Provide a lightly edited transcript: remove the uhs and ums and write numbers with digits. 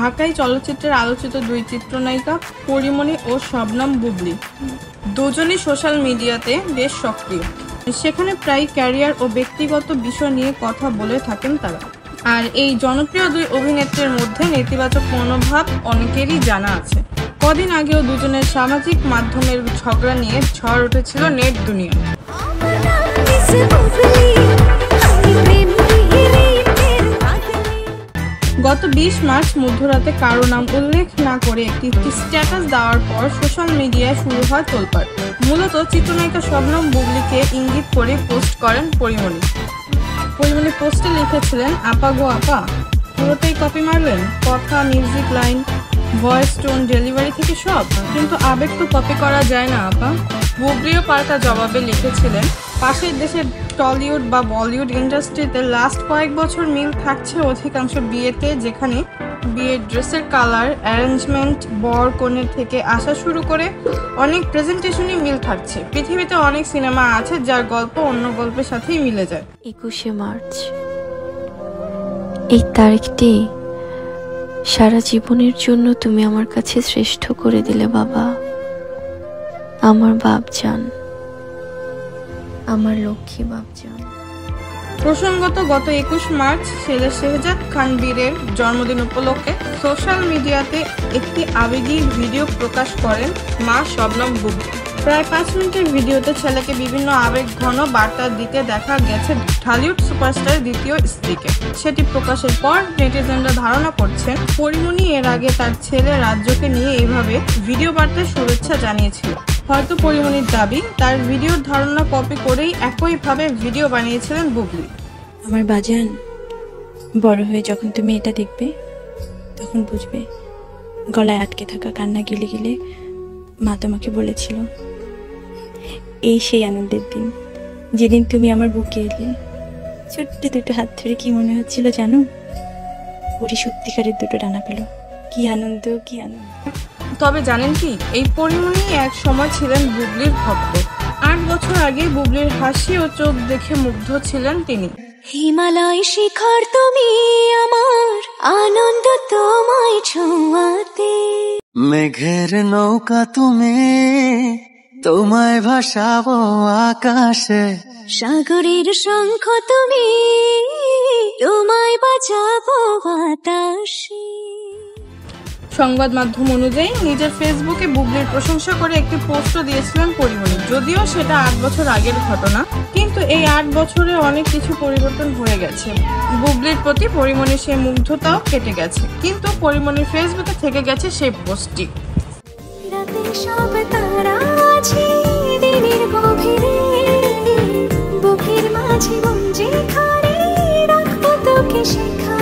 ঢাকাই চলচ্চিত্রের আলোচিত দুই চিত্রনায়িকা পরিমণি ও শবনম বুবলী। দুজনই সোশ্যাল মিডিয়াতে বেশ সক্রিয়, সেখানে প্রায় ক্যারিয়ার ও ব্যক্তিগত বিষয় নিয়ে কথা বলে থাকেন তারা। আর এই জনপ্রিয় দুই অভিনেত্রীর মধ্যে নেতিবাচক মনোভাব অনেকেরই জানা আছে। কদিন আগেও দুজনের সামাজিক মাধ্যমের ঝগড়া নিয়ে ঝড় উঠেছিল নেট দুনিয়ায়। গত 20 মার্চ মধ্যরাতে কারো নাম উল্লেখ না করে একটি স্ট্যাটাস দেওয়ার পর সোশ্যাল মিডিয়ায় শুরু হয় তোলপাড়। মূলত চিত্রনায়িকা শবনম বুবলীকে ইঙ্গিত করে পোস্ট করেন পরিমণি। পোস্টে লিখেছিলেন, আপা গো আপা, পুরোটাই কপি মারলেন, কথা, music line, voice tone, delivery থেকে সব, কিন্তু আবেগ তো কপি করা যায় না আপা। বুবলীও পাল্টা জবাবে লিখেছিলেন, পাশের দেশের টলিউড বা বলিউড ইন্ডাস্ট্রিতে লাস্ট কয়েক বছর মিল থাকছে অধিকাংশ বিয়েতে, যেখানে বিয়ের ড্রেসের কালার, অ্যারেঞ্জমেন্ট, বর কনের থেকে আসা শুরু করে অনেক প্রেজেন্টেশনই মিল থাকছে। পৃথিবীতে অনেক সিনেমা আছে যার গল্প অন্য গল্পের সাথেই মিলে যায়। 21শে মার্চ এই তারিখটি সারা জীবনের জন্য তুমি আমার কাছে শ্রেষ্ঠ করে দিলে বাবা। আমার বাপজান, আমার লক্ষ্মী বাপজান। প্রসঙ্গত, গত 21 মার্চ ছেলে শেহজাদ খান বীরের জন্মদিন উপলক্ষে সোশ্যাল মিডিয়াতে একটি আবেগী ভিডিও প্রকাশ করেন মা শবনম বুবলী। প্রায় 5 মিনিটের ভিডিওতে ছেলেকে বিভিন্ন আবেগঘন বার্তা দিতে দেখা গেছে ঢালিউড সুপারস্টারের দ্বিতীয় স্ত্রীকে। সেটি প্রকাশের পর নেটিজেনরা ধারণা করছেন পরিমণি এর আগে তার ছেলে রাজ্যকে নিয়ে এইভাবে ভিডিও বার্তায় শুভেচ্ছা জানিয়েছিল। হয়তো পরিমণির দাবি, তার ভিডিওর ধারণা কপি করেই একইভাবে ভিডিও বানিয়েছিলেন বুবলী। আমার বাজান, বড় হয়ে যখন তুমি এটা দেখবে তখন বুঝবে গলায় আটকে থাকা কান্না গিলে গিলে মা তোমাকে বলেছিল, এই সেই আনন্দের দিন যেদিন তুমি আমার বুকে এলে। ছোট্ট দুটো হাত ধরে কি মনে হচ্ছিল জানো? ওরই সত্যিকারের দুটো ডানা পেল। কি আনন্দ, কি আনন্দ। তবে জানেন কি, এই পরিমণি এক সময় ছিলেন বুবলীর ভক্ত। 8 বছর আগে বুবলীর হাসি ও চোখ দেখে মুগ্ধ ছিলেন তিনি। হিমালয় শিখর তুমি আমার, আনন্দ তোমায় ছোঁয়াতে। মেঘের নৌকা তুমি, তোমায় ভাসাবো আকাশে। সাগরের শঙ্খ তুমি, তোমায় বাজাবো বাতাসে। সংবাদ মাধ্যম অনুযায়ী নিজের ফেসবুকে বুবলীর প্রশংসা করে একটি পোস্টও দিয়েছিলেন পরিমণি। যদিও সেটা 8 বছর আগের ঘটনা, কিন্তু এই 8 বছরে অনেক কিছু পরিবর্তন হয়ে গেছে। বুবলীর প্রতি পরিমণির সেই মুগ্ধতাও কেটে গেছে, কিন্তু পরিমণির ফেসবুকে থেকে গেছে সেই পোস্টটি। সব তারা আছে দিনের গভীরে, বুকের মাঝে মঞ্জে খারে রাখবো তোকে শেখা।